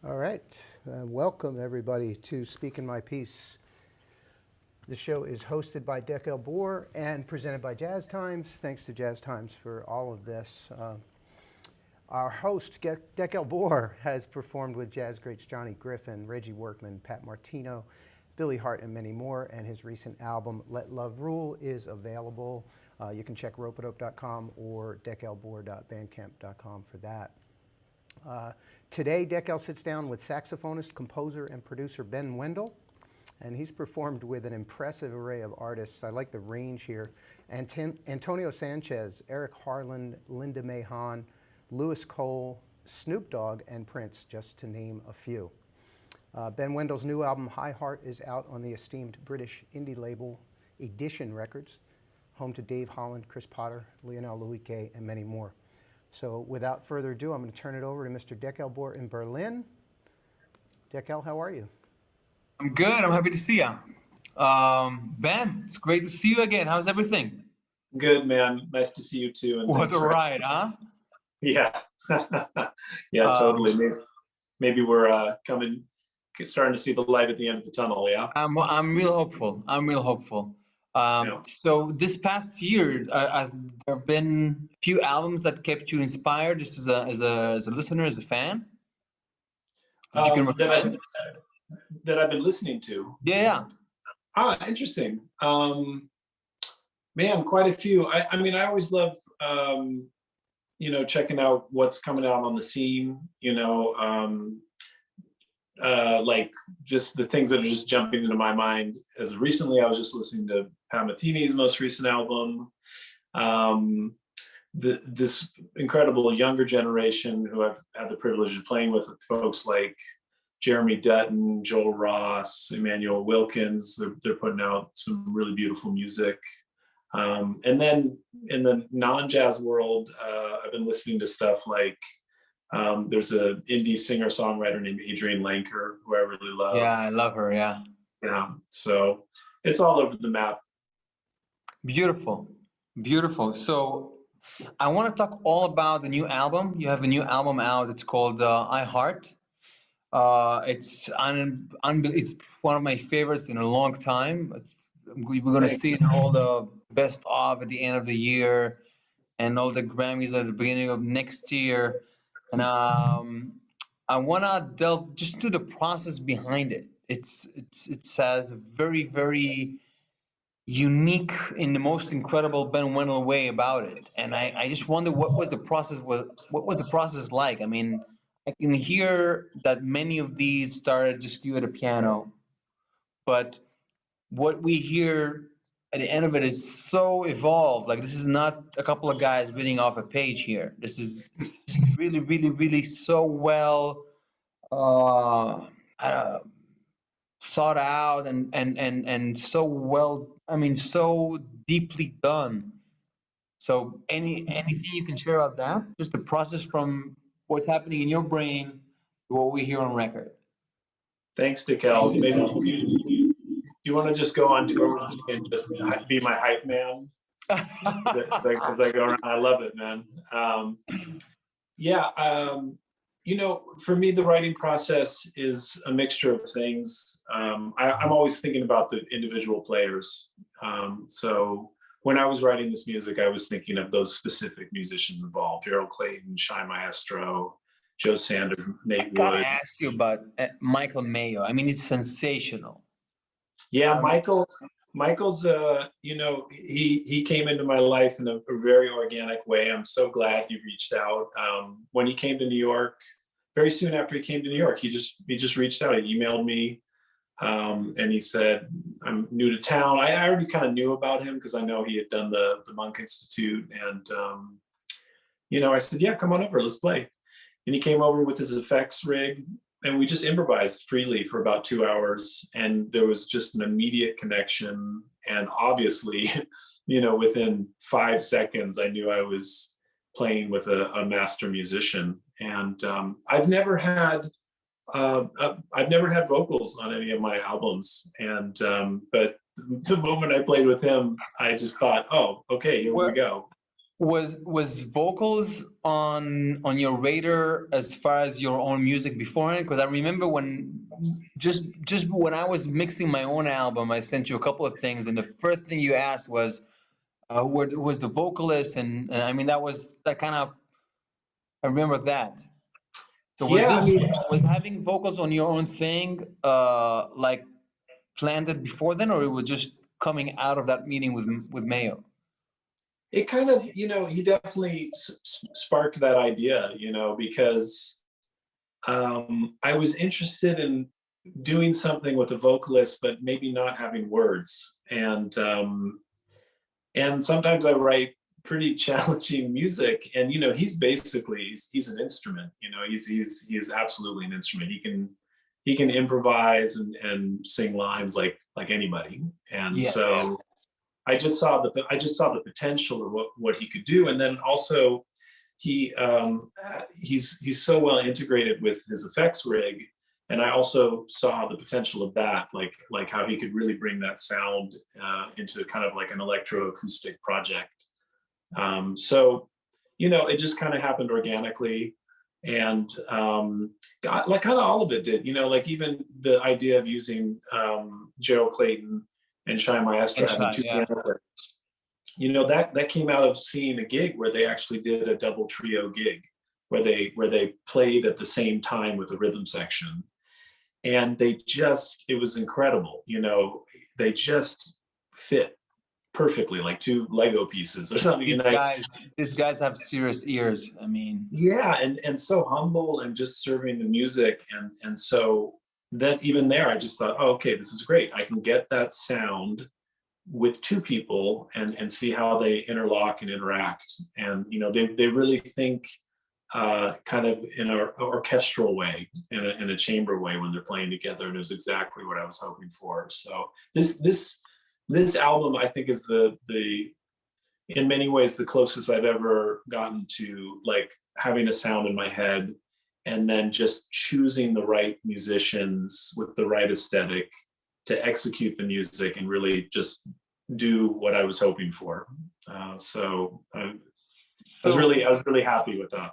All right. Welcome, everybody, to Speakin' My Piece. The show is hosted by Dekel Bor and presented by Jazz Times. Thanks to Jazz Times for all of this. Our host, Dekel Bor, has performed with jazz greats Johnny Griffin, Reggie Workman, Pat Martino, Billy Hart, and many more. And his recent album, Let Love Rule, is available. You can check ropeadope.com or dekelbor.bandcamp.com for that. Today, Dekel sits down with saxophonist, composer, and producer Ben Wendel, and he's performed with an impressive array of artists. I like the range here. Antonio Sanchez, Eric Harland, Linda Mae Hahn, Louis Cole, Snoop Dogg, and Prince, just to name a few. Ben Wendel's new album, Hart, is out on the esteemed British indie label Edition Records, home to Dave Harland, Chris Potter, Lionel Louis Gay, and many more. So without further ado, I'm going to turn it over to Mr. Dekel Bor in Berlin. Dekel, how are you? I'm good. I'm happy to see you. Ben, it's great to see you again. How's everything? Good, man. Nice to see you too. And what a ride, huh? Yeah. Yeah, totally. Maybe we're starting to see the light at the end of the tunnel, yeah? I'm real hopeful. So this past year, there have been a few albums that kept you inspired, just as a listener, as a fan. That you can recommend? That I've been listening to. Yeah. Ah, interesting. Man, quite a few. I mean, I always love checking out what's coming out on the scene. Like just the things that are just jumping into my mind. As recently, I was just listening to Pat Metheny's most recent album. This incredible younger generation who I've had the privilege of playing with, folks like Jeremy Dutton, Joel Ross, Emmanuel Wilkins. They're putting out some really beautiful music. And then in the non-jazz world, I've been listening to stuff like there's an indie singer-songwriter named Adrienne Lenker, who I really love. Yeah, I love her, yeah. Yeah, so it's all over the map. Beautiful, beautiful. So I want to talk all about the new album. You have a new album out. It's called Hart. It's one of my favorites in a long time. We're going to see it in all the best of at the end of the year and all the Grammys at the beginning of next year. And I want to delve just into the process behind it. It says a very, very unique, in the most incredible Ben Wendel way about it. And I just wonder what was the process like? I mean, I can hear that many of these started just you at a piano, but what we hear at the end of it is so evolved. Like, this is not a couple of guys reading off a page here. This is just really, really, really so well thought out and so well, I mean, so deeply done. So anything you can share about that? Just the process from what's happening in your brain to what we hear on record. Thanks, Dekel. Maybe you want to just go on tour with me and just be my hype man? Because I go around, I love it, man. For me, the writing process is a mixture of things. I'm always thinking about the individual players. So when I was writing this music, I was thinking of those specific musicians involved: Gerald Clayton, Shy Maestro, Joe Sander, Nate Wood. I gotta ask you about Michael Mayo. I mean, he's sensational. Yeah, Michael's he came into my life in a very organic way. I'm so glad he reached out. When he came to New York, very soon after he came to New York, he just reached out. He emailed me, and he said, "I'm new to town." I already kind of knew about him because I know he had done the Monk Institute, and I said, "Yeah, come on over, let's play." And he came over with his effects rig, and we just improvised freely for about 2 hours, and there was just an immediate connection. And obviously, within 5 seconds, I knew I was playing with a master musician. And I've never had vocals on any of my albums, and but the moment I played with him, I just thought, oh, okay, here we go. Was vocals on your radar as far as your own music beforehand? Because I remember when just when I was mixing my own album, I sent you a couple of things, and the first thing you asked was who was the vocalist, and I mean that kind of, I remember that. So Yeah, I mean, was having vocals on your own thing like planned before then, or it was just coming out of that meeting with Mayo? it kind of, he definitely sparked that idea, because I was interested in doing something with a vocalist, but maybe not having words. And sometimes I write pretty challenging music, and he's an instrument. He is absolutely an instrument. He can improvise and sing lines like anybody. And Yeah. so I just saw the potential of what he could do. And then also he's so well integrated with his effects rig, and I also saw the potential of that, like how he could really bring that sound into kind of like an electroacoustic project. So it just kind of happened organically, and like kind of all of it did. Like even the idea of using Gerald Clayton and Shai Maestro having two piano players, that came out of seeing a gig where they actually did a double trio gig where they played at the same time with the rhythm section, and it was incredible. They just fit perfectly, like two Lego pieces or something. These guys have serious ears. I mean, yeah, and so humble and just serving the music, and so that even there, I just thought, oh, okay, this is great. I can get that sound with two people and see how they interlock and interact. And they really think kind of in an orchestral way, in a chamber way when they're playing together, and it was exactly what I was hoping for. So this album, I think, is the in many ways the closest I've ever gotten to like having a sound in my head and then just choosing the right musicians with the right aesthetic to execute the music and really just do what I was hoping for. So I was really happy with that.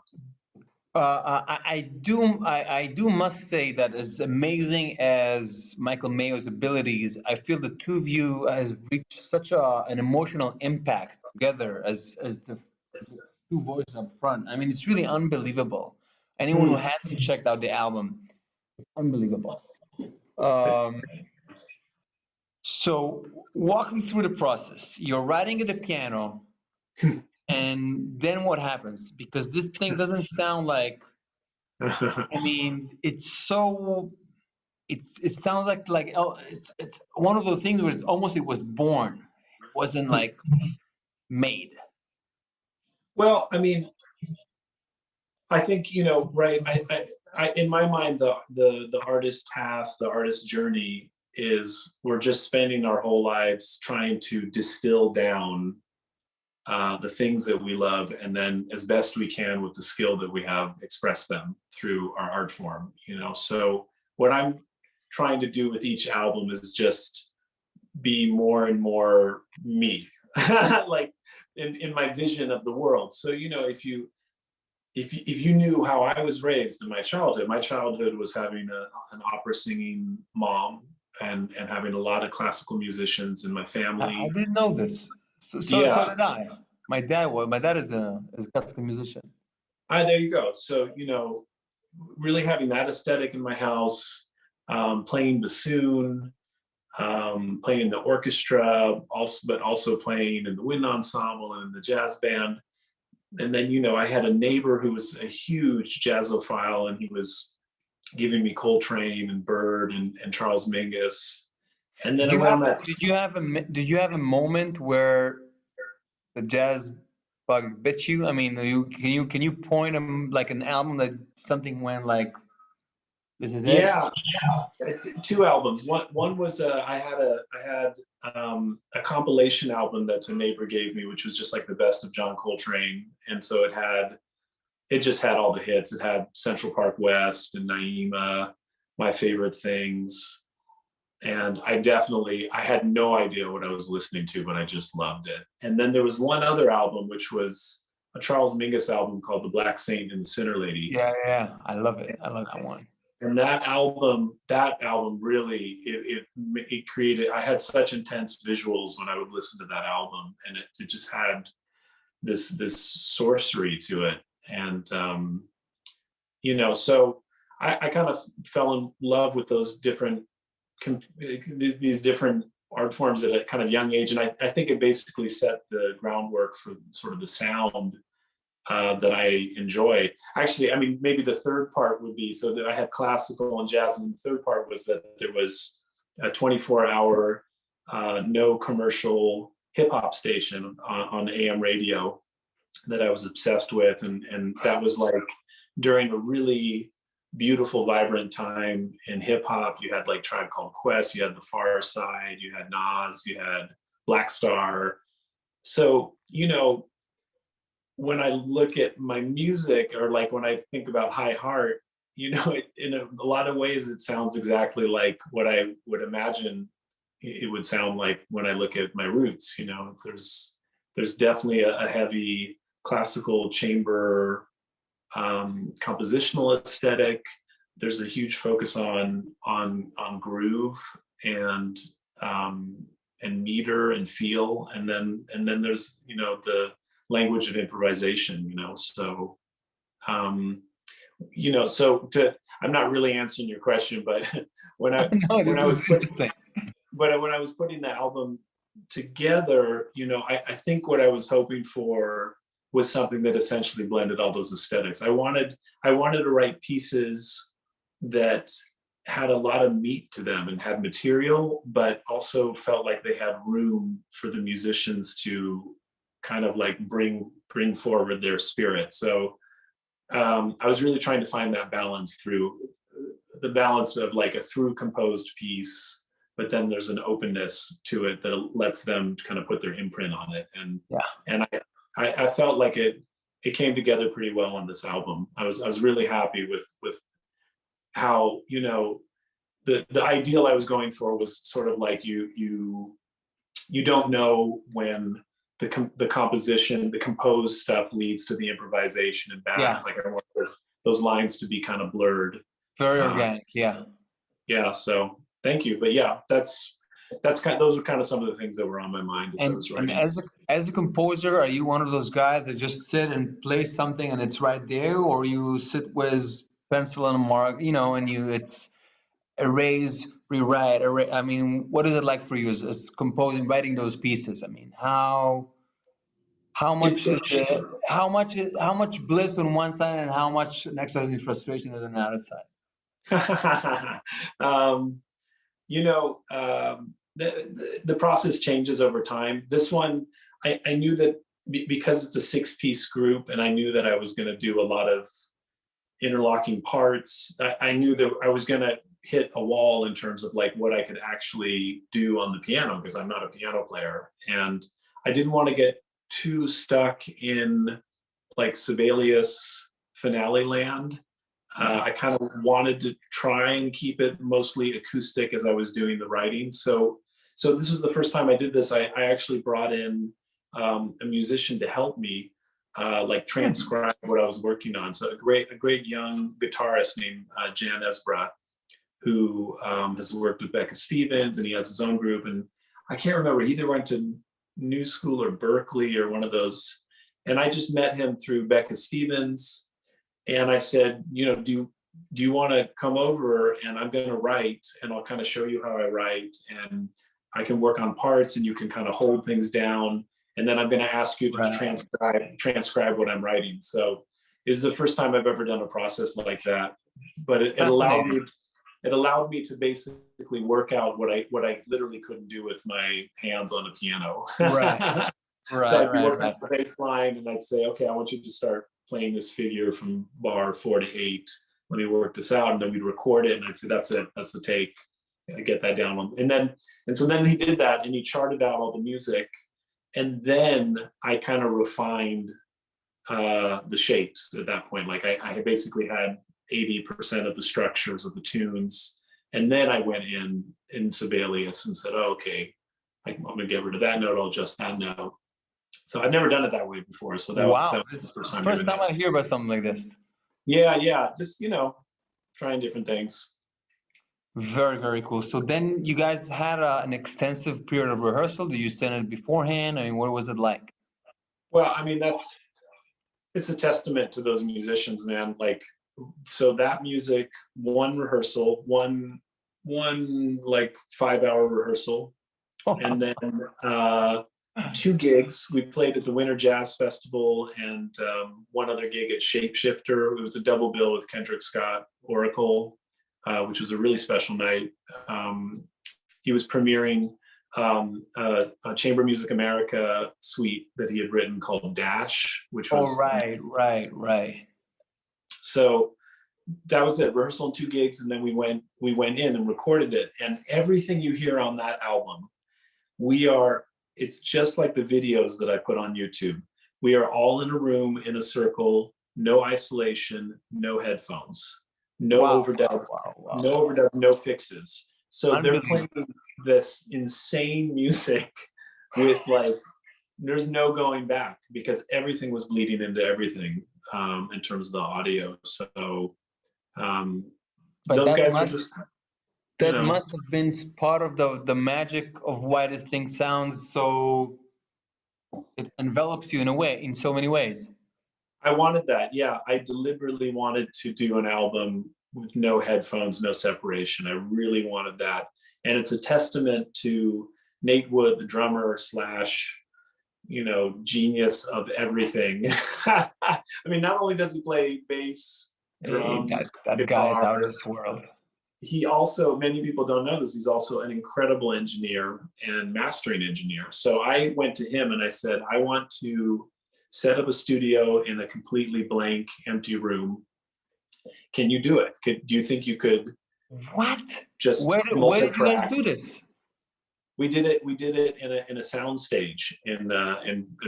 I do must say that as amazing as Michael Mayo's abilities, I feel the two of you has reached such an emotional impact together as the two voices up front. I mean, it's really unbelievable. Anyone who hasn't checked out the album, it's unbelievable. So walk me through the process. You're writing at the piano, and then what happens? Because this thing doesn't sound like, I mean, it sounds like oh, it's one of those things where it was born. It wasn't like made. Well, I mean, I think, right. I in my mind, the artist path, the artist journey is we're just spending our whole lives trying to distill down the things that we love, and then as best we can with the skill that we have, express them through our art form. So what I'm trying to do with each album is just be more and more me, like in my vision of the world. So if you knew how I was raised in my childhood was having an opera singing mom and having a lot of classical musicians in my family. I didn't know this. So did I. My dad is a classical musician. There you go. So really having that aesthetic in my house, playing bassoon, playing in the orchestra, but also playing in the wind ensemble and in the jazz band. And then I had a neighbor who was a huge jazzophile, and he was giving me Coltrane and Bird and Charles Mingus. And then did you have a moment where the jazz bug bit you? I mean, can you point like an album that something went like, this is it? Yeah, two albums. One was I had a compilation album that the neighbor gave me, which was just like the best of John Coltrane, and so it just had all the hits. It had Central Park West and Naima, My Favorite Things, And I had no idea what I was listening to, but I just loved it. And then there was one other album, which was a Charles Mingus album called The Black Saint and the Sinner Lady. Yeah, I love it. I love that one. And that album really, it created, I had such intense visuals when I would listen to that album, and it just had this sorcery to it. And, so I kind of fell in love with those these different art forms at a kind of young age. And I think it basically set the groundwork for sort of the sound that I enjoy. Actually, I mean, maybe the third part would be, so that I had classical and jazz, and the third part was that there was a 24-hour, no commercial hip hop station on AM radio that I was obsessed with. And that was like during a really beautiful, vibrant time in hip hop. You had like Tribe Called Quest, you had The Far Side, you had Nas, you had Black Star. So, when I look at my music, or like when I think about High Heart, in a lot of ways, it sounds exactly like what I would imagine it would sound like when I look at my roots. There's definitely a heavy classical chamber compositional aesthetic. There's a huge focus on groove and meter and feel, and then there's the language of improvisation. So I'm not really answering your question, but when I was putting the album together, I think what I was hoping for was something that essentially blended all those aesthetics. I wanted to write pieces that had a lot of meat to them and had material, but also felt like they had room for the musicians to kind of like bring forward their spirit. So I was really trying to find that balance through the balance of like a through composed piece, but then there's an openness to it that lets them kind of put their imprint on it. And I felt like it came together pretty well on this album. I was really happy with how, the ideal I was going for was sort of like you don't know when the composition, the composed stuff leads to the improvisation and back. Yeah. Like I want those lines to be kind of blurred. Very organic, yeah. Yeah, so thank you. But yeah, those are kind of some of the things that were on my mind as I was writing. And as a composer, are you one of those guys that just sit and play something and it's right there, or you sit with pencil and a mark, and it's erase, rewrite? I mean, what is it like for you as composing, writing those pieces? I mean, how much is it? How much bliss on one side and how much exercising frustration on the other side? The process changes over time. This one, I knew that because it's a 6-piece group, and I knew that I was going to do a lot of interlocking parts. I knew that I was going to hit a wall in terms of like what I could actually do on the piano, because I'm not a piano player, and I didn't want to get too stuck in like Sibelius finale land. I kind of wanted to try and keep it mostly acoustic as I was doing the writing. So this was the first time I did this. I actually brought in a musician to help me like transcribe what I was working on. So a great young guitarist named Jan Esbra, who has worked with Becca Stevens, and he has his own group. And I can't remember, he either went to New School or Berkeley or one of those. And I just met him through Becca Stevens. And I said, do you want to come over, and I'm going to write, and I'll kind of show you how I write, and I can work on parts and you can kind of hold things down. And then I'm going to ask you to transcribe what I'm writing. So it's the first time I've ever done a process like that, but it allowed me to basically work out what I literally couldn't do with my hands on a piano. Right. So I'd be working on the bass line, and I'd say, okay, I want you to start playing this figure from bar 4 to 8. Let me work this out. And then we'd record it, and I'd say, that's it, that's the take. I get that down. And so then he did that, and he charted out all the music. And then I kind of refined the shapes at that point. Like I basically had 80% of the structures of the tunes. And then I went in in Sibelius and said, oh, okay, I'm gonna get rid of that note, I'll adjust that note. So I've never done it that way before. So that was Wow, the it's first the time first doing time it. I hear about something like this. Yeah, just trying different things. Very, very cool. So then you guys had an extensive period of rehearsal. Did you send it beforehand? I mean, what was it like? Well, I mean, it's a testament to those musicians, man. Like, so that music, one rehearsal, one like 5-hour rehearsal, and then 2 gigs. We played at the Winter Jazz Festival and one other gig at Shapeshifter. It was a double bill with Kendrick Scott, Oracle, which was a really special night. He was premiering a Chamber Music America suite that he had written called Dash, which was right. So that was it. Rehearsal and 2 gigs, and then we went in and recorded it. And everything you hear on that album, it's just like the videos that I put on YouTube. We are all in a room in a circle, no isolation, no headphones, no overdubs, no overdubs, no fixes. So they're playing this insane music with like, there's no going back because everything was bleeding into everything in terms of the audio. So those guys were just, that must have been part of the magic of why this thing sounds so, it envelops you in a way, in so many ways. I wanted that. Yeah, I deliberately wanted to do an album with no headphones, no separation. I really wanted that. And it's a testament to Nate Wood, the drummer / genius of everything. I mean, not only does he play bass, drums, that guitar, guy is out of this world. He also, many people don't know this, he's also an incredible engineer and mastering engineer. So I went to him and I said, I want to set up a studio in a completely blank, empty room. Can you do it? Do you think you could? What? Just where did you guys do this? We did it in a sound stage in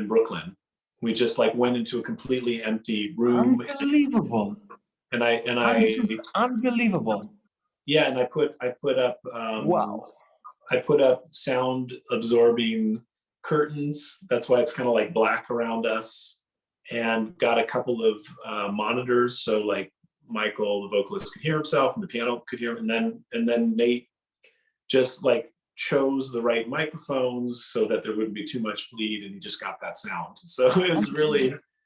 Brooklyn. We just like went into a completely empty room. Unbelievable. And I this is unbelievable. Yeah, and I put up I put up sound absorbing curtains. That's why it's kind of like black around us, and got a couple of monitors, so like Michael, the vocalist, could hear himself and the piano could hear him, and then Nate just like chose the right microphones so that there wouldn't be too much bleed, and he just got that sound. So it was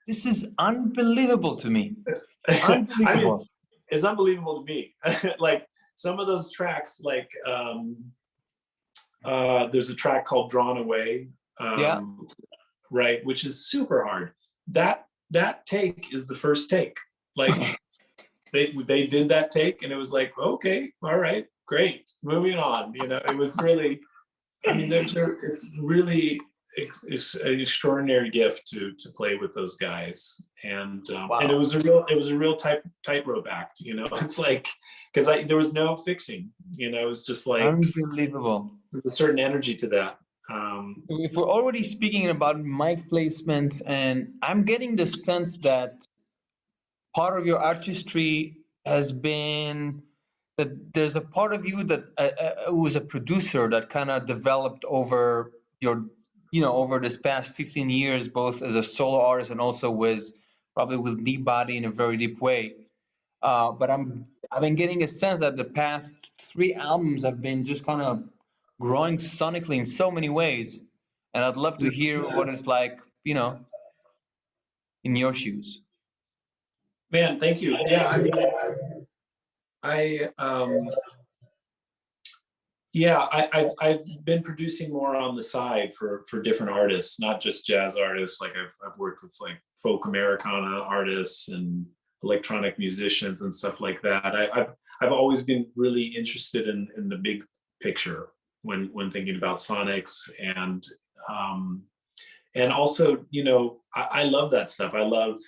this is unbelievable to me. Unbelievable. I mean, it's unbelievable to me. Like some of those tracks, like there's a track called Drawn Away, right, which is super hard. That take is the first take. Like they did that take and it was like, okay, all right, great, moving on. It was really, I mean, it's really it's an extraordinary gift to play with those guys, and and it was a real tightrope act. It's like, because there was no fixing. It was just like unbelievable. There's a certain energy to that. If we're already speaking about mic placements, and I'm getting the sense that part of your artistry has been that there's a part of you that was a producer that kind of developed over over this past 15 years, both as a solo artist and also probably with Deep Body in a very deep way. But I've been getting a sense that the past 3 albums have been just kind of growing sonically in so many ways, and I'd love to hear what it's like, in your shoes. Man, thank you. Yeah, I mean, I've been producing more on the side for different artists, not just jazz artists. Like I've worked with like folk Americana artists and electronic musicians and stuff like that. I've always been really interested in the big picture when thinking about sonics, and also, I love that stuff. I love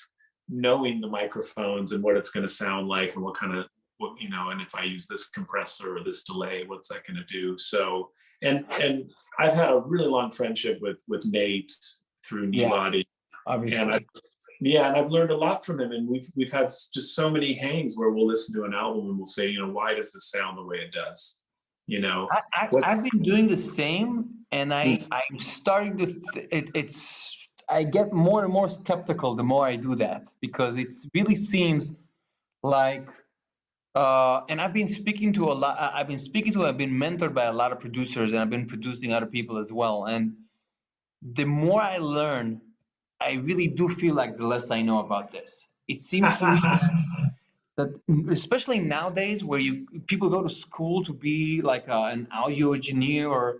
knowing the microphones and what it's going to sound like and what kind of, and if I use this compressor or this delay, what's that going to do? So, and I've had a really long friendship with Nate through Knee Body, obviously. And I've learned a lot from him, and we've had just so many hangs where we'll listen to an album and we'll say, why does this sound the way it does? You know, I've been doing the same, and I'm starting to I get more and more skeptical the more I do that, because it really seems like and I've been speaking to I've been mentored by a lot of producers, and I've been producing other people as well, and the more I learn, I really do feel like the less I know about this. It seems to me that especially nowadays, where people go to school to be like an audio engineer,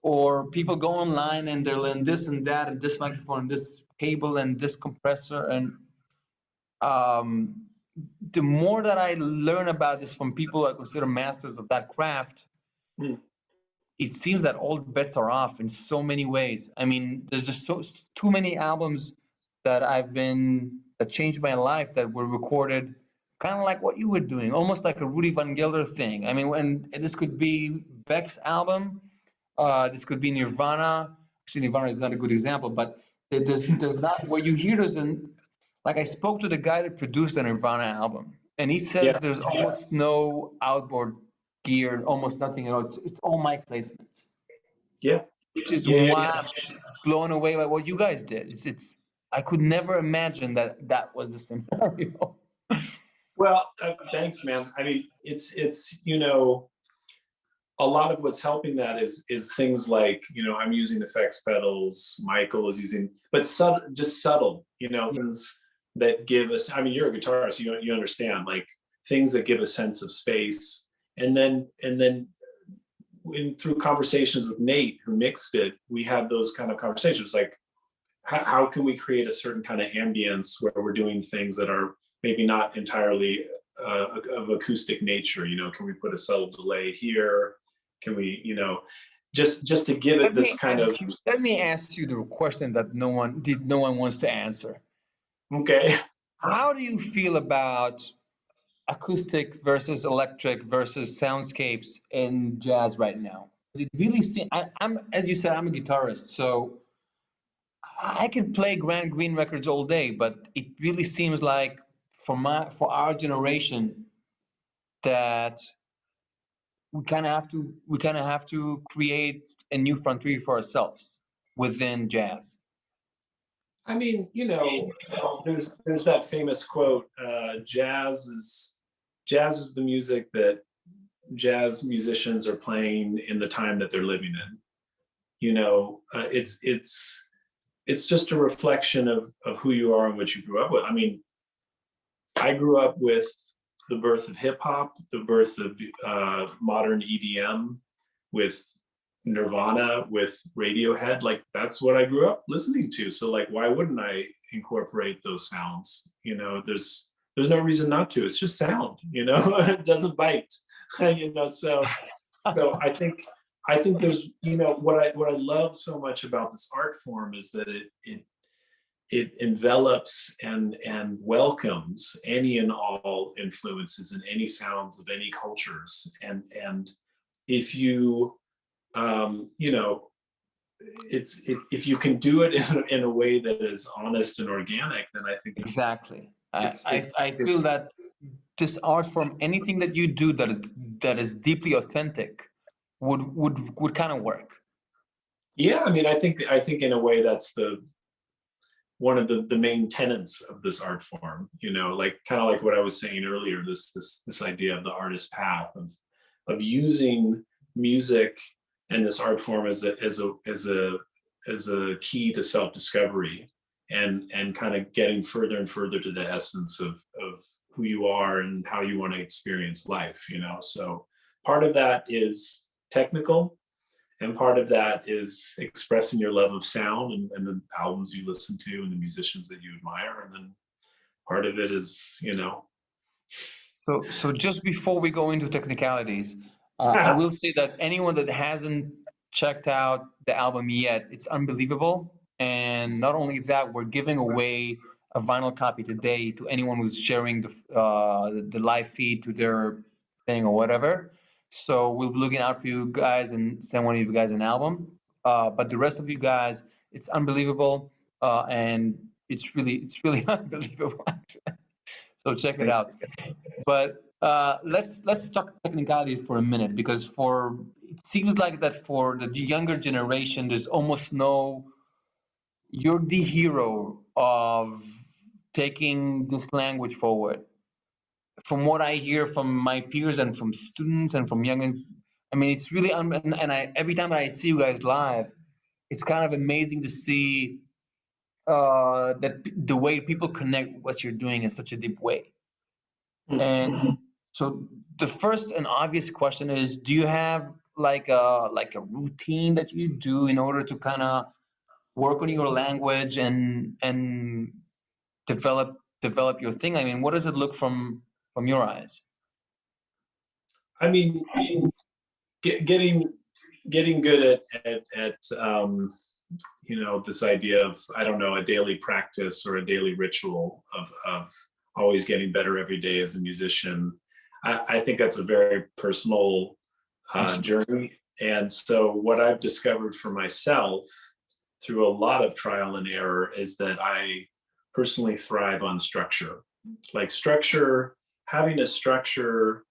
or people go online and they learn this and that and this microphone and this cable and this compressor, and um, the more that I learn about this from people I consider masters of that craft, it seems that all bets are off in so many ways. I mean, there's just too many albums that changed my life, that were recorded kind of like what you were doing, almost like a Rudy Van Gelder thing. I mean, when this could be Beck's album, this could be Nirvana. Actually, Nirvana is not a good example, but there's not where you hear like I spoke to the guy that produced the Nirvana album, and he says Yeah. there's almost no outboard gear, almost nothing at all. It's all mic placements. Yeah. Which is Yeah. why I'm blown away by what you guys did. It's I could never imagine that was the scenario. Well, thanks, man. I mean, it's you know, a lot of what's helping that is things like, you know, I'm using effects pedals, Michael is using, but subtle, you know, things that give us, I mean, you're a guitarist, you understand, like things that give a sense of space. And then through conversations with Nate, who mixed it, we had those kind of conversations, like how can we create a certain kind of ambience where we're doing things that are maybe not entirely of acoustic nature, you know, can we put a subtle delay here? Can we, you know, just to give it this kind of. Let me ask you the question that no one wants to answer. Okay. How do you feel about acoustic versus electric versus soundscapes in jazz right now? It really seems, I'm as you said, I'm a guitarist, so I can play Grand Green records all day, but it really seems like for our generation that we kind of have to create a new frontier for ourselves within jazz. I mean, you know, there's that famous quote, jazz is the music that jazz musicians are playing in the time that they're living in. You know, it's just a reflection of who you are and what you grew up with. I mean, I grew up with the birth of hip hop, the birth of modern EDM, with Nirvana, with Radiohead. Like that's what I grew up listening to. So like, why wouldn't I incorporate those sounds? You know, there's no reason not to. It's just sound. You know, it doesn't bite. You know, so I think there's, you know, what I love so much about this art form is that it envelops and welcomes any and all influences and any sounds of any cultures. And if you, you know, if you can do it in a way that is honest and organic, then I think exactly. I feel that this art form, anything that you do that is deeply authentic, would kind of work. Yeah, I mean, I think in a way that's one of the main tenets of this art form, you know, like kind of like what I was saying earlier, this idea of the artist path of using music and this art form as a key to self-discovery and kind of getting further and further to the essence of who you are and how you want to experience life, you know. So part of that is technical, and part of that is expressing your love of sound and the albums you listen to and the musicians that you admire. And then part of it is, you know. So just before we go into technicalities, I will say that anyone that hasn't checked out the album yet, it's unbelievable. And not only that, we're giving away a vinyl copy today to anyone who's sharing the live feed to their thing or whatever. So we'll be looking out for you guys and send one of you guys an album. But the rest of you guys, it's unbelievable, and it's really unbelievable. So check it out. But Let's talk technicality for a minute, because it seems like that for the younger generation, there's almost no. You're the hero of taking this language forward. From what I hear from my peers and from students and from young, I mean, it's really and I every time that I see you guys live, it's kind of amazing to see that the way people connect with what you're doing in such a deep way. And so the first and obvious question is, do you have like a routine that you do in order to kind of work on your language and develop your thing? I mean, what does it look from your eyes? I mean, getting good at you know, this idea of, I don't know, a daily practice or a daily ritual of always getting better every day as a musician. I think that's a very personal journey. And so what I've discovered for myself through a lot of trial and error is that I personally thrive on structure. Like structure, having a structure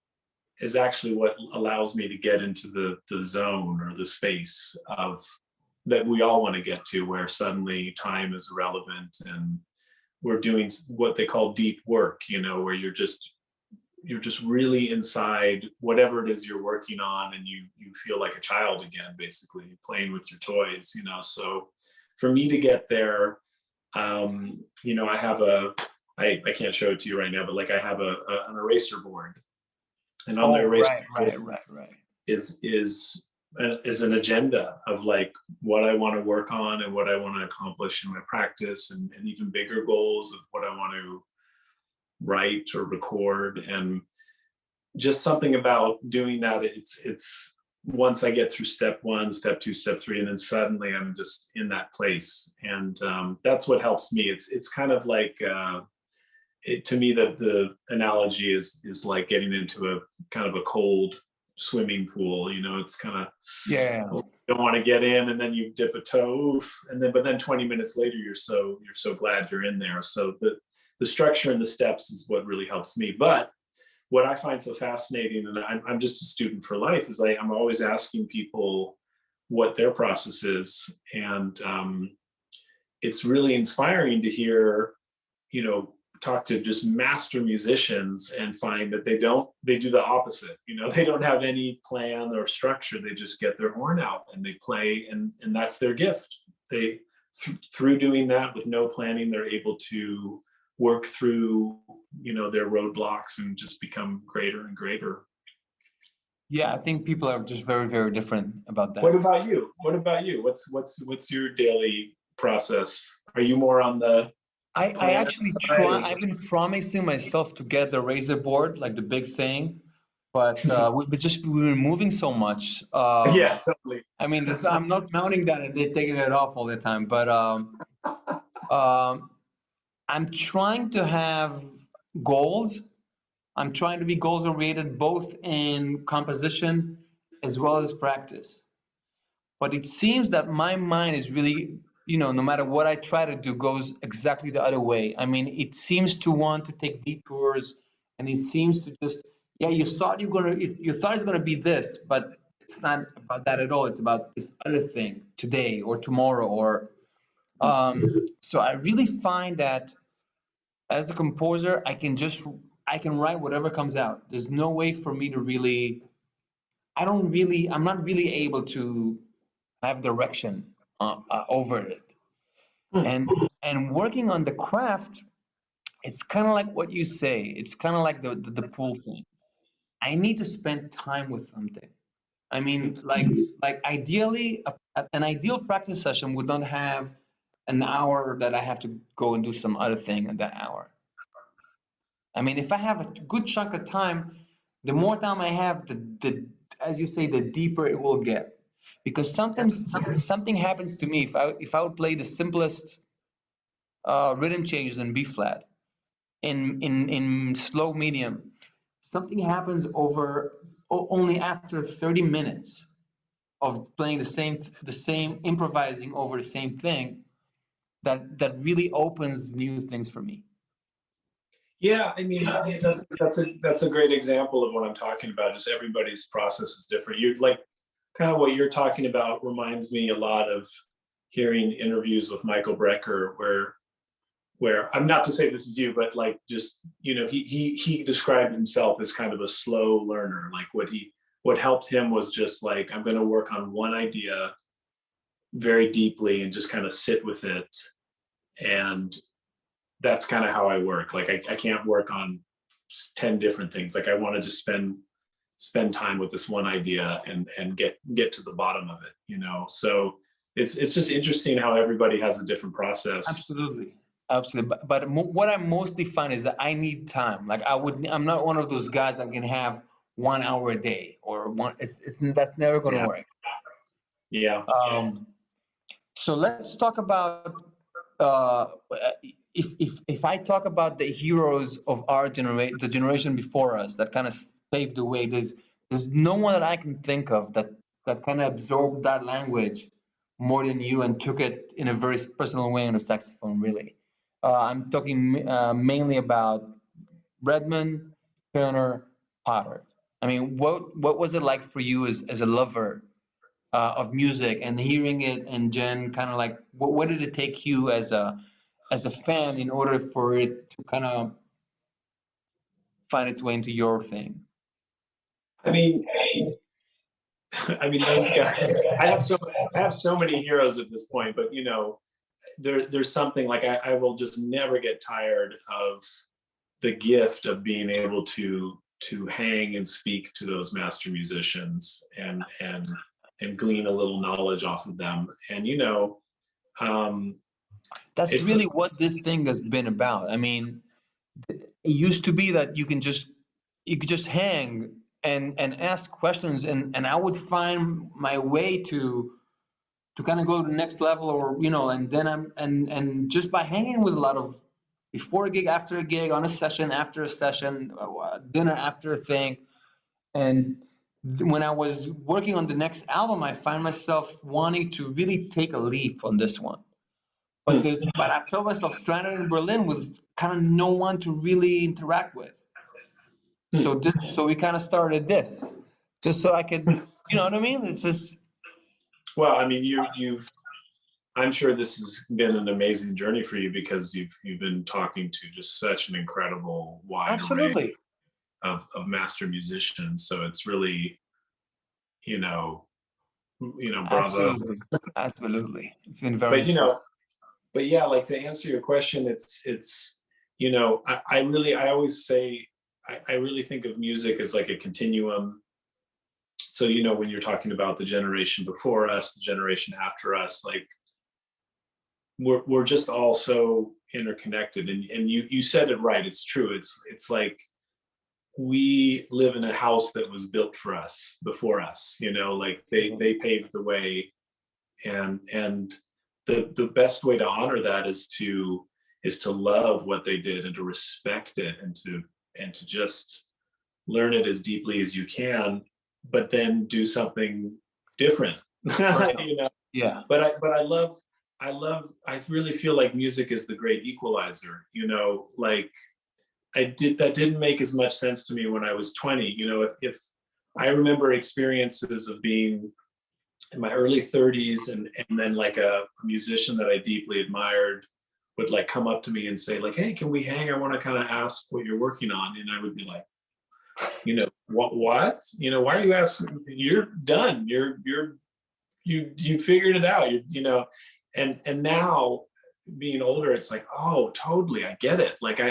is actually what allows me to get into the zone or the space of that we all want to get to, where suddenly time is irrelevant and we're doing what they call deep work, you know, where you're just really inside whatever it is you're working on, and you feel like a child again, basically playing with your toys, you know. So for me to get there, you know, I have I can't show it to you right now, but like I have an eraser board, and on the eraser right. is an agenda of like what I want to work on and what I want to accomplish in my practice, and even bigger goals of what I want to write or record. And just something about doing that, it's once I get through step 1, step 2, step 3, and then suddenly I'm just in that place. And that's what helps me. It's kind of like to me, the analogy is like getting into a kind of a cold swimming pool. You know, it's kind of, you don't want to get in, and then you dip a toe, and then but then 20 minutes later you're so glad you're in there. So the structure and the steps is what really helps me. But what I find so fascinating, and I'm just a student for life, is I'm always asking people what their process is. And it's really inspiring to hear, you know, talk to just master musicians and find that they do the opposite. You know, they don't have any plan or structure. They just get their horn out and they play, and that's their gift. They, through doing that with no planning, they're able to work through, you know, their roadblocks and just become greater and greater. Yeah, I think people are just very, very different about that. What about you? What's your daily process? Are you more on the I actually try. I've been promising myself to get the razor board, like the big thing, but we've been moving so much. Yeah, totally. I mean, I'm not mounting that and they're taking it off all the time, but I'm trying to have goals. I'm trying to be goals oriented, both in composition as well as practice. But it seems that my mind is really, you know, no matter what I try to do, goes exactly the other way. I mean, it seems to want to take detours, and it seems to just, yeah, you thought it's gonna be this, but it's not about that at all. It's about this other thing today or tomorrow, or so I really find that as a composer, I can write whatever comes out. There's no way for me to really, I'm not really able to have direction over it. And working on the craft, it's kind of like what you say. It's kind of like the pool thing. I need to spend time with something. I mean, like ideally, an ideal practice session would not have an hour that I have to go and do some other thing in that hour. I mean, if I have a good chunk of time, the more time I have, the as you say, the deeper it will get. Because sometimes something happens to me if I would play the simplest rhythm changes in B flat in slow medium, something happens only after 30 minutes of playing the same improvising over the same thing that really opens new things for me. Yeah, I mean, that's a great example of what I'm talking about. Just everybody's process is different. You like kind of what you're talking about reminds me a lot of hearing interviews with Michael Brecker, where I'm not to say this is you, but like just he described himself as kind of a slow learner. Like what helped him was just like, I'm going to work on one idea very deeply and just kind of sit with it. And that's kind of how I work. Like I can't work on 10 different things. Like I want to just spend time with this one idea and get to the bottom of it, So it's just interesting how everybody has a different process. Absolutely. Absolutely. But what I mostly find is that I need time. Like I'm not one of those guys that can have 1 hour a day or one, that's never going to work. Yeah. So let's talk about, uh, if I talk about the heroes of our generation, the generation before us that kind of paved the way, there's no one that I can think of that kind of absorbed that language more than you and took it in a very personal way on the saxophone, really. I'm talking mainly about Redman, Turner, Potter. I mean, what was it like for you as a lover of music and hearing it, and Jen, kind of like what did it take you as a fan in order for it to kind of find its way into your thing? I mean, those guys. I have so many heroes at this point, but there's something like I will just never get tired of the gift of being able to hang and speak to those master musicians and glean a little knowledge off of them. And that's really what this thing has been about. I mean, it used to be that you could just hang and ask questions, and I would find my way to kind of go to the next level, or and then and just by hanging with a lot of, before a gig, after a gig, on a session, after a session, dinner after a thing. And when I was working on the next album, I find myself wanting to really take a leap on this one. But I felt myself stranded in Berlin with kind of no one to really interact with. So we kind of started this, just so I could, you know what I mean? It's just. Well, I mean, I'm sure this has been an amazing journey for you, because you've been talking to just such an incredible wide array of master musicians. So it's really, bravo. Absolutely. It's been very. But yeah, like, to answer your question, it's I always say I really think of music as like a continuum. So when you're talking about the generation before us, the generation after us, like we're just all so interconnected. And you said it right. It's true. It's like we live in a house that was built for us before us. Like they paved the way, and the best way to honor that is to love what they did, and to respect it, and to just learn it as deeply as you can, but then do something different. Yeah. But I really feel like music is the great equalizer. Like that didn't make as much sense to me when I was 20. If I remember experiences of being in my early 30s, and then like a musician that I deeply admired would like come up to me and say like, "Hey, can we hang? I want to kind of ask what you're working on." And I would be like, what? Why are you asking? You're done. You figured it out. And now being older, it's like, oh, totally, I get it. Like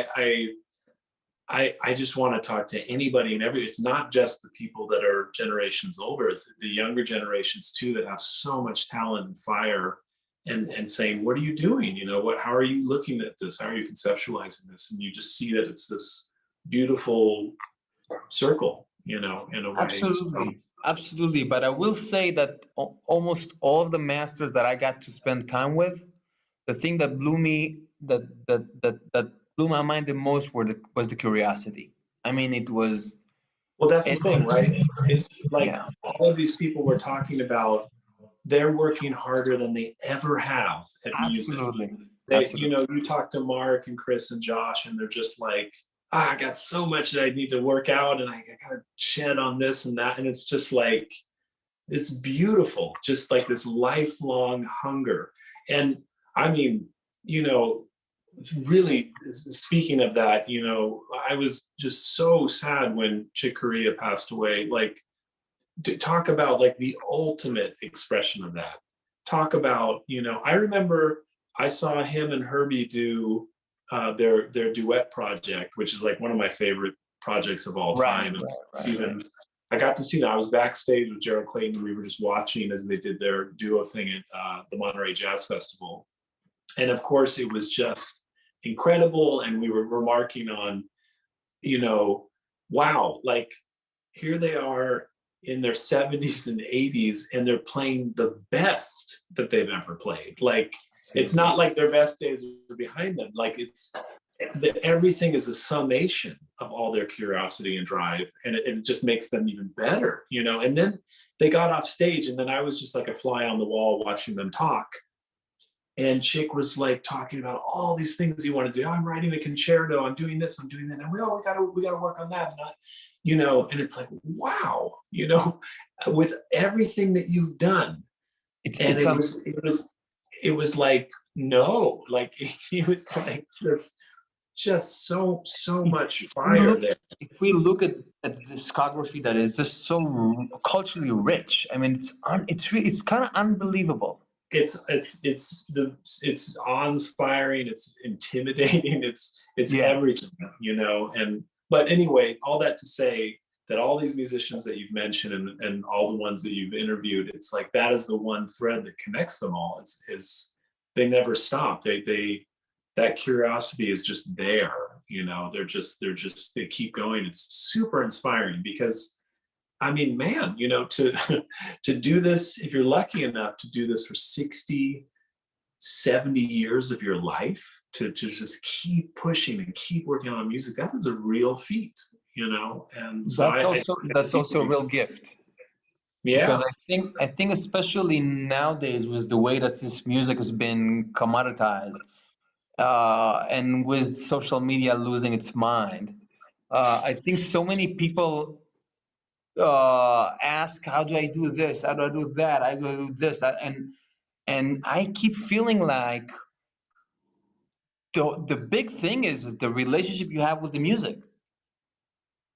I just want to talk to anybody and it's not just the people that are generations older, it's the younger generations too, that have so much talent and fire, and saying, what are you doing? How are you looking at this? How are you conceptualizing this? And you just see that it's this beautiful circle, in a way. Absolutely. But I will say that almost all of the masters that I got to spend time with, the thing that blew my mind the most was the curiosity. I mean, it was. Well, that's the thing, right? It's like all of these people we're talking about, they're working harder than they ever have at music. Absolutely. You talk to Mark and Chris and Josh, and they're just like, I got so much that I need to work out, and I got to shed on this and that. And it's just like, it's beautiful, just like this lifelong hunger. And I mean, you know, really speaking of that, you know, I was just so sad when Chick Corea passed away. Like, to talk about like the ultimate expression of that. Talk about, you know, I remember I saw him and Herbie do their duet project, which is like one of my favorite projects of all time. And see them, I got to see them. I was backstage with Gerald Clayton. We were just watching as they did their duo thing at the Monterey Jazz Festival. And of course, it was just incredible. And we were remarking on, you know, wow, like here they are in their 70s and 80s, and they're playing the best that they've ever played. Like, it's not like their best days are behind them. Like, it's everything is a summation of all their curiosity and drive, and it just makes them even better, you know. And then they got off stage, and then I was just like a fly on the wall watching them talk. And Chick was like talking about all these things he wanted to do. I'm writing a concerto. I'm doing this. I'm doing that. And we gotta work on that. And you know, and it's like, wow, you know, with everything that you've done. It was like, no, like he was like just so much fire there. If we look at the discography that is just so culturally rich, I mean, it's kind of unbelievable. It's awe-inspiring, it's intimidating, it's everything, you know. And but anyway, all that to say that all these musicians that you've mentioned and all the ones that you've interviewed, it's like that is the one thread that connects them all. Is they never stop. They that curiosity is just there, you know. They keep going. It's super inspiring because, I mean, man, you know, to do this, if you're lucky enough to do this for 60, 70 years of your life, to just keep pushing and keep working on music, that is a real feat, you know. And so that's also a real gift. Yeah. Because I think especially nowadays with the way that this music has been commoditized, and with social media losing its mind, I think so many people ask, how do I do this? How do I do that? How do I do this? And I keep feeling like the big thing is the relationship you have with the music.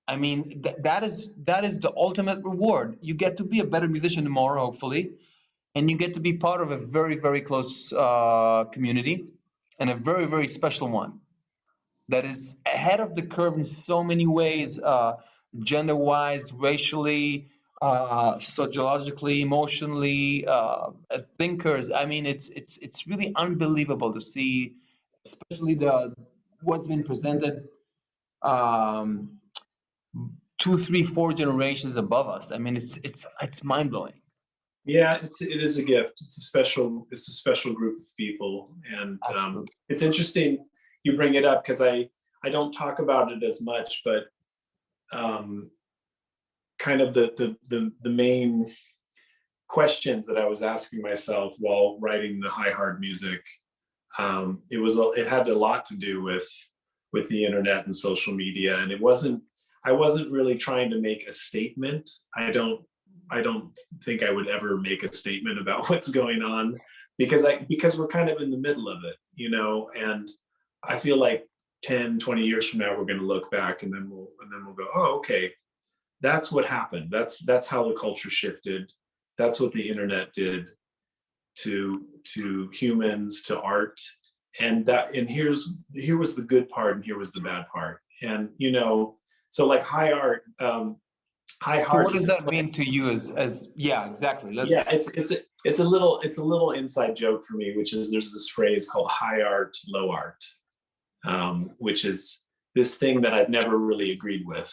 I mean, that is the ultimate reward. You get to be a better musician tomorrow, hopefully, and you get to be part of a very, very close community, and a very, very special one that is ahead of the curve in so many ways, gender-wise, racially, sociologically, emotionally, thinkers. I mean, it's really unbelievable to see, especially what's been presented 2, 3, 4 generations above us. I mean, it's mind-blowing. Yeah, it is a gift. It's a special group of people, and it's interesting you bring it up because I don't talk about it as much, but kind of the main questions that I was asking myself while writing the High Hard music, it had a lot to do with the internet and social media, and I wasn't really trying to make a statement. I don't think I would ever make a statement about what's going on because we're kind of in the middle of it, you know. And I feel like 10, 20 years from now, we're going to look back and then we'll go, oh, okay, that's what happened. That's how the culture shifted. That's what the internet did to humans, to art. And here was the good part and here was the bad part. And, you know, so like High Hard. What does that mean to you as yeah, exactly. It's a little inside joke for me, which is there's this phrase called high art, low art, which is this thing that I've never really agreed with,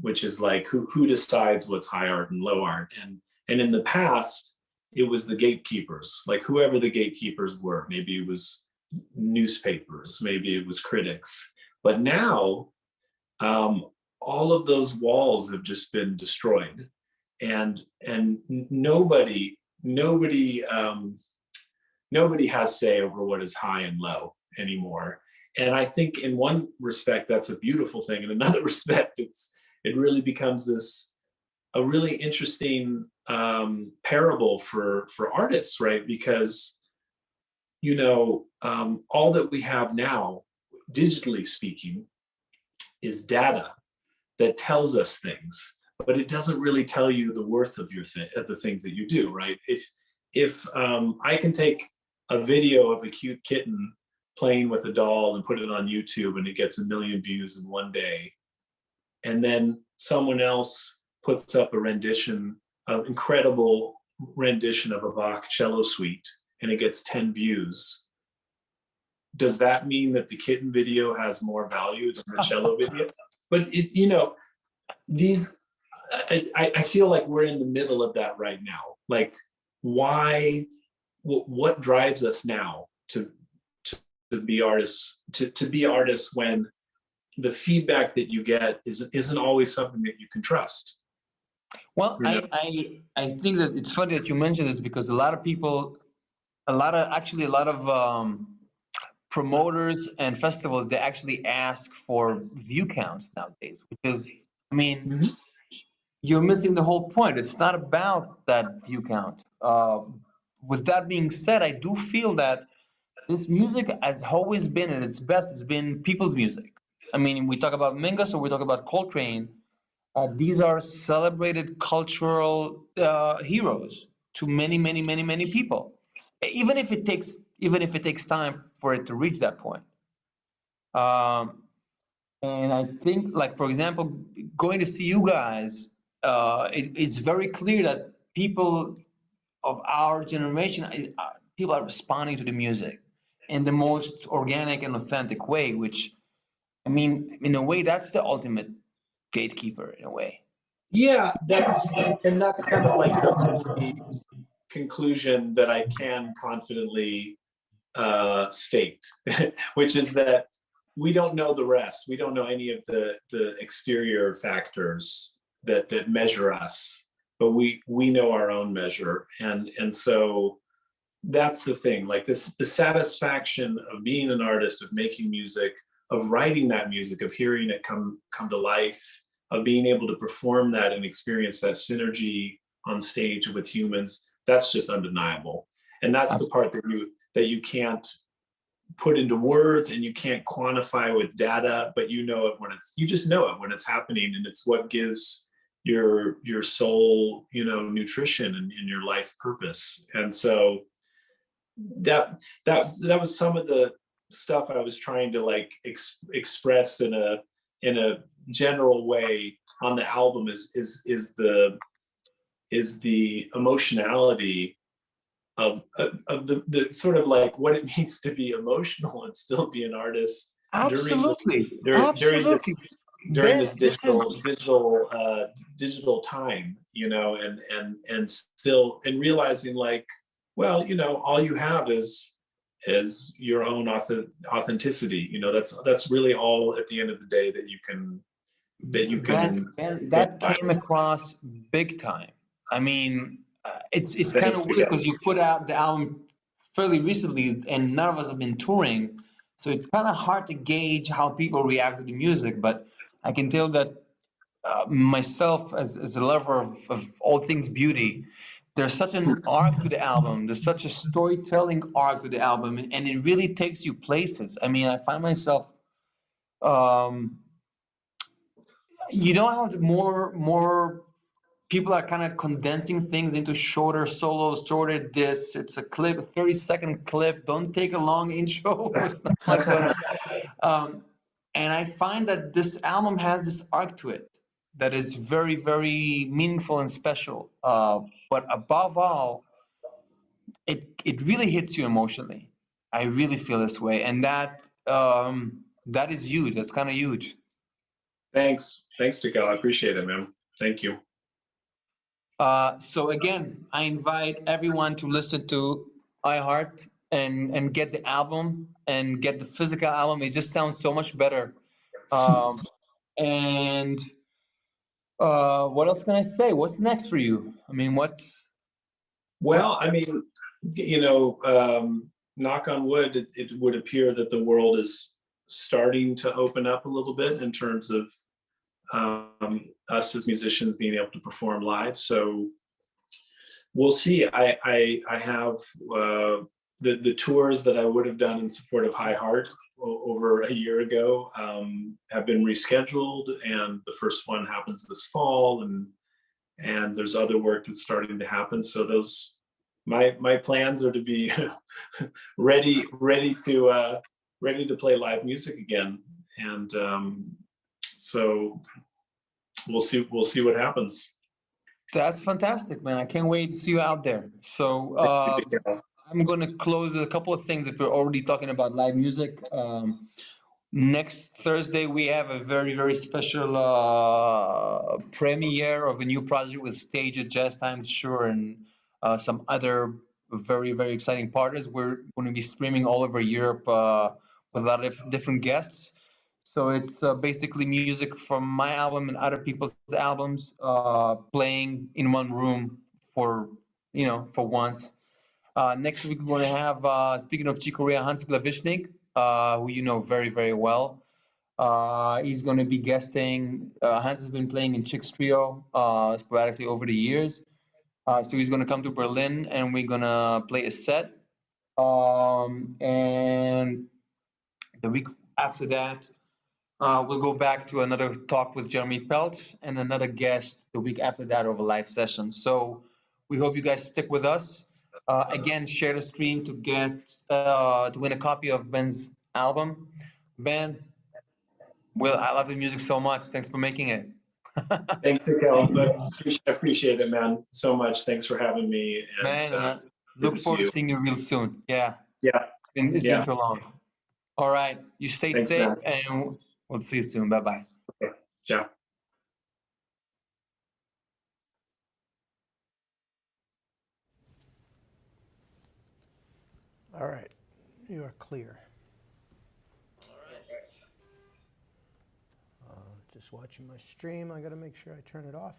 which is like who decides what's high art and low art. And in the past, it was the gatekeepers, like whoever the gatekeepers were. Maybe it was newspapers, maybe it was critics. But now, all of those walls have just been destroyed, and nobody has say over what is high and low anymore. And I think in one respect that's a beautiful thing. In another respect, it really becomes a really interesting parable for artists, right? Because all that we have now, digitally speaking, is data that tells us things, but it doesn't really tell you the worth of of the things that you do, right? If I can take a video of a cute kitten playing with a doll and put it on YouTube and it gets 1 million views in one day, and then someone else puts up a rendition, an incredible rendition of a Bach cello suite, and it gets 10 views, does that mean that the kitten video has more value than the cello video? But I feel like we're in the middle of that right now. Like, why? What drives us now to be artists? To be artists when the feedback that you get isn't always something that you can trust. Well, I think that it's funny that you mentioned this, because a lot of promoters and festivals, they actually ask for view counts nowadays, because you're missing the whole point. It's not about that view count. With that being said, I do feel that this music has always been at its best. It's been people's music. I mean, we talk about Mingus or we talk about Coltrane. These are celebrated cultural heroes to many, many, many, many people. Even if it takes time for it to reach that point. And I think, like, for example, going to see you guys, it's very clear that people of our generation, people are responding to the music in the most organic and authentic way, which, I mean, in a way, that's the ultimate gatekeeper, in a way. Yeah, that's kind of like the conclusion that I can confidently state, which is that we don't know the rest. We don't know any of the exterior factors that measure us, but we know our own measure, and so that's the thing. Like the satisfaction of being an artist, of making music, of writing that music, of hearing it come to life, of being able to perform that and experience that synergy on stage with humans. That's just undeniable, and that's the part that you can't put into words and you can't quantify with data, but you just know it when it's happening, and it's what gives your soul, nutrition and your life purpose. And so that was some of the stuff I was trying to like express in a general way on the album is the emotionality of the sort of like what it means to be emotional and still be an artist. Absolutely. During this digital time, and still, and realizing like, well, all you have is your own authenticity. That's really all at the end of the day that you can that came across big time. I mean, it's kind of weird because you put out the album fairly recently and none of us have been touring, so it's kind of hard to gauge how people react to the music. But I can tell that myself, as a lover of all things beauty, there's such an arc to the album. There's such a storytelling arc to the album, and it really takes you places. I mean, I find myself, how more people are kind of condensing things into shorter solos, shorter discs. It's a 30-second clip. Don't take a long intro. It's not much going on. And I find that this album has this arc to it that is very, very meaningful and special. But above all, it really hits you emotionally. I really feel this way, and that is huge. That's kind of huge. Thanks, Dekel. I appreciate it, man. Thank you. So again, I invite everyone to listen to iHeart and get the album and get the physical album. It just sounds so much better. And what else can I say? What's next for you? I mean, knock on wood, it would appear that the world is starting to open up a little bit in terms of us as musicians being able to perform live. So we'll see. I have the tours that I would have done in support of Hart over a year ago have been rescheduled, and the first one happens this fall, and there's other work that's starting to happen. So those my plans are to be ready to play live music again, and so we'll see what happens. That's fantastic, man. I can't wait to see you out there. So I'm going to close with a couple of things if we're already talking about live music. Next Thursday, we have a very, very special premiere of a new project with Stage at Jazz Time, sure, and some other very, very exciting partners. We're going to be streaming all over Europe with a lot of different guests. So it's basically music from my album and other people's albums playing in one room for, for once. Next week, we're going to have, speaking of Chicoria, Hans Glavishnik, who you know very, very well. He's going to be guesting. Hans has been playing in Chick's Trio sporadically over the years. So he's going to come to Berlin, and we're going to play a set. And the week after that, we'll go back to another talk with Jeremy Pelt and another guest the week after that of a live session. So we hope you guys stick with us. Again, share the stream to get to win a copy of Ben's album. Ben, Will, I love the music so much. Thanks for making it. Thanks, Dekel. I appreciate it, man, so much. Thanks for having me. And, Man, I look forward to seeing you real soon. Yeah. Yeah. It's been too long. All right. You stay Thanks, safe, man. and we'll see you soon. Bye-bye. Okay. Ciao. All right, you are clear. Just watching my stream. I got to make sure I turn it off.